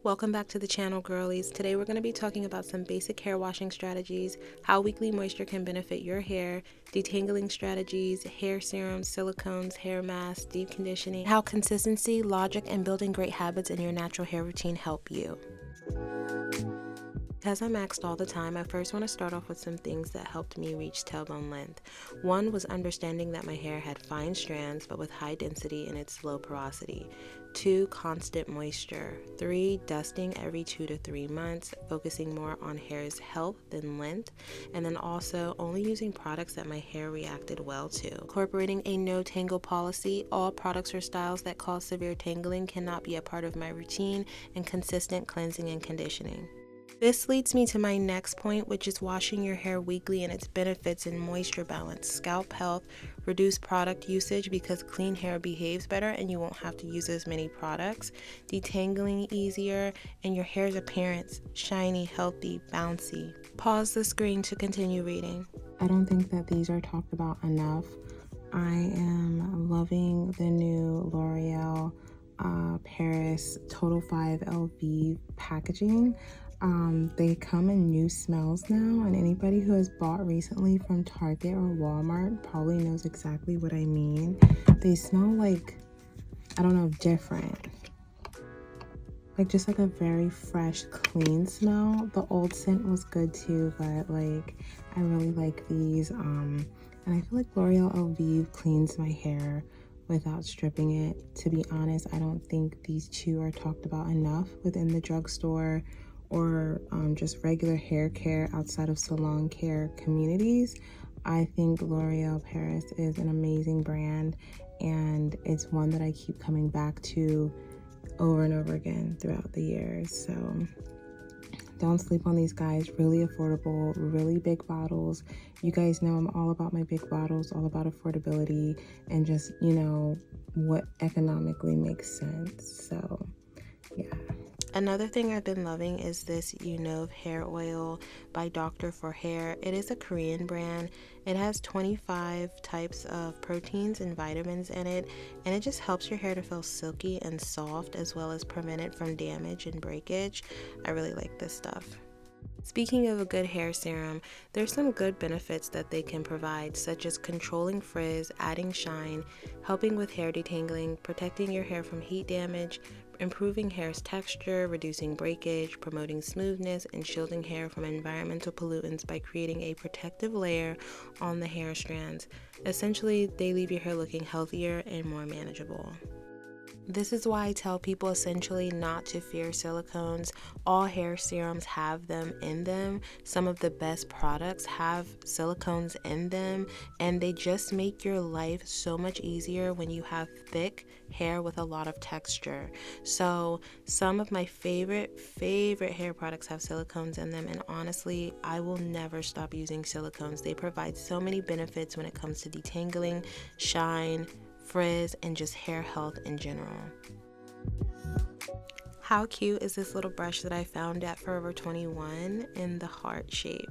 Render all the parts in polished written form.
Welcome back to the channel, girlies. Today we're going to be talking about some basic hair washing strategies, how weekly moisture can benefit your hair, detangling strategies, hair serums, silicones, hair masks, deep conditioning, how consistency, logic, and building great habits in your natural hair routine help you. Because I'm asked all the time, I first want to start off with some things that helped me reach tailbone length. One was understanding that my hair had fine strands but with high density and its low porosity. 2, constant moisture. 3, dusting every 2 to 3 months, focusing more on hair's health than length, and then also only using products that my hair reacted well to. Incorporating a no tangle policy. All products or styles that cause severe tangling cannot be a part of my routine, and consistent cleansing and conditioning. This leads me to my next point, which is washing your hair weekly and its benefits in moisture balance, scalp health, reduce product usage because clean hair behaves better and you won't have to use as many products, detangling easier, and your hair's appearance, shiny, healthy, bouncy. Pause the screen to continue reading. I don't think that these are talked about enough. I am loving the new L'Oreal Paris Total 5 LV packaging. They come in new smells now, and anybody who has bought recently from Target or Walmart probably knows exactly what I mean. They smell like, I don't know, different. Like just like a very fresh, clean smell. The old scent was good too, but like I really like these. And I feel like L'Oreal Elvive cleans my hair without stripping it. To be honest, I don't think these two are talked about enough within the drugstore or just regular hair care outside of salon care communities. I think L'Oreal Paris is an amazing brand, and it's one that I keep coming back to over and over again throughout the years. So don't sleep on these guys. Really affordable, really big bottles. You guys know I'm all about my big bottles, all about affordability and just, what economically makes sense. So yeah. Another thing I've been loving is this hair oil by Dr. for Hair. It is a Korean brand. It has 25 types of proteins and vitamins in it, and it just helps your hair to feel silky and soft, as well as prevent it from damage and breakage. I really like this stuff. Speaking of a good hair serum, there's some good benefits that they can provide, such as controlling frizz, adding shine, helping with hair detangling, protecting your hair from heat damage, improving hair's texture, reducing breakage, promoting smoothness, and shielding hair from environmental pollutants by creating a protective layer on the hair strands. Essentially, they leave your hair looking healthier and more manageable. This is why I tell people essentially not to fear silicones. All hair serums have them in them. Some of the best products have silicones in them, and they just make your life so much easier when you have thick hair with a lot of texture. So some of my favorite hair products have silicones in them, and honestly, I will never stop using silicones. They provide so many benefits when it comes to detangling, shine, frizz, and just hair health in general. How cute is this little brush that I found at Forever 21 in the heart shape?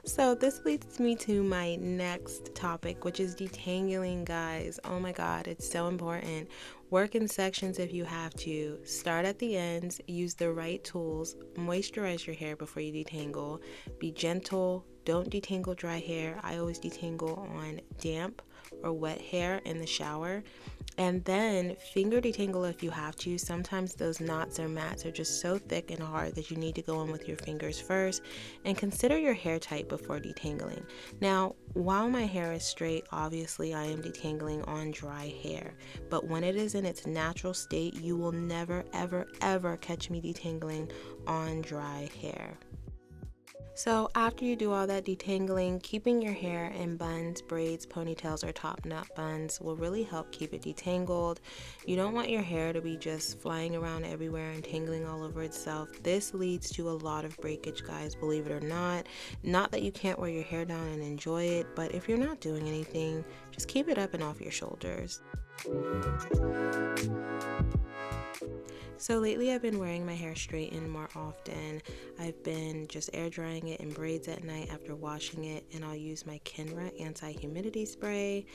So this leads me to my next topic, which is detangling, guys. Oh my god, it's so important. Work in sections if you have to. Start at the ends, use the right tools, moisturize your hair before you detangle, be gentle, don't detangle dry hair. I always detangle on damp or wet hair in the shower. And then finger detangle if you have to. Sometimes those knots or mats are just so thick and hard that you need to go in with your fingers first. And consider your hair type before detangling. Now, while my hair is straight, obviously I am detangling on dry hair. But when it is in its natural state, you will never, ever, ever catch me detangling on dry hair. So after you do all that detangling, keeping your hair in buns, braids, ponytails, or top knot buns will really help keep it detangled. You don't want your hair to be just flying around everywhere and tangling all over itself. This leads to a lot of breakage, guys, believe it or not. Not that you can't wear your hair down and enjoy it, but if you're not doing anything, just keep it up and off your shoulders. So lately I've been wearing my hair straightened more often. I've been just air drying it in braids at night after washing it, and I'll use my Kenra anti-humidity spray,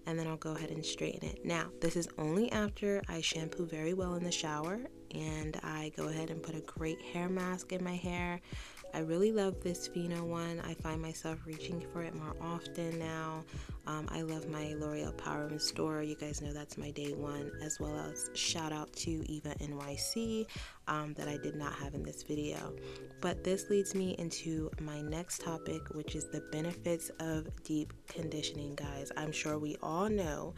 and then I'll go ahead and straighten it. Now, this is only after I shampoo very well in the shower and I go ahead and put a great hair mask in my hair. I really love this Pheno one. I find myself reaching for it more often now. I love my L'Oreal Power Restore. You guys know that's my day one, as well as shout out to Eva NYC that I did not have in this video. But this leads me into my next topic, which is the benefits of deep conditioning, guys. I'm sure we all know.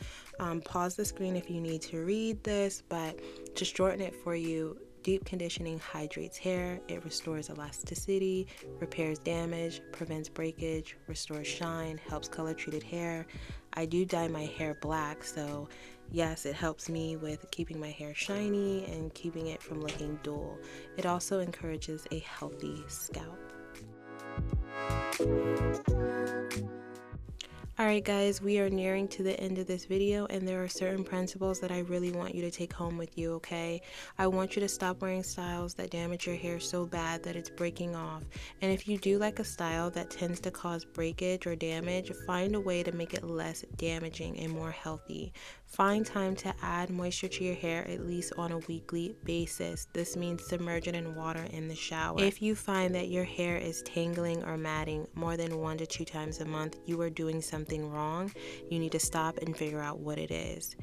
Pause the screen if you need to read this, but to shorten it for you, deep conditioning hydrates hair, it restores elasticity, repairs damage, prevents breakage, restores shine, helps color treated hair. I do dye my hair black, so yes, it helps me with keeping my hair shiny and keeping it from looking dull. It also encourages a healthy scalp. Alright guys, we are nearing to the end of this video, and there are certain principles that I really want you to take home with you, okay? I want you to stop wearing styles that damage your hair so bad that it's breaking off. And if you do like a style that tends to cause breakage or damage, find a way to make it less damaging and more healthy. Find time to add moisture to your hair at least on a weekly basis. This means submerge it in water in the shower. If you find that your hair is tangling or matting more than 1 to 2 times a month, you are doing something wrong. You need to stop and figure out what it is.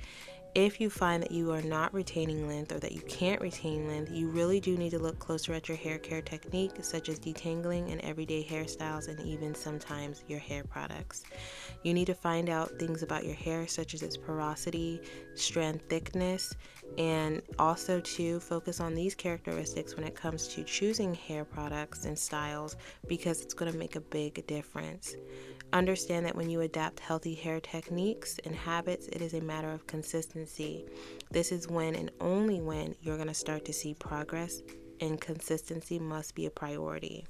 If you find that you are not retaining length or that you can't retain length, you really do need to look closer at your hair care technique, such as detangling and everyday hairstyles, and even sometimes your hair products. You need to find out things about your hair, such as its porosity, strand, thickness, and also to focus on these characteristics when it comes to choosing hair products and styles, because it's going to make a big difference. Understand that when you adapt healthy hair techniques and habits, it is a matter of consistency. This is when and only when you're going to start to see progress, and consistency must be a priority.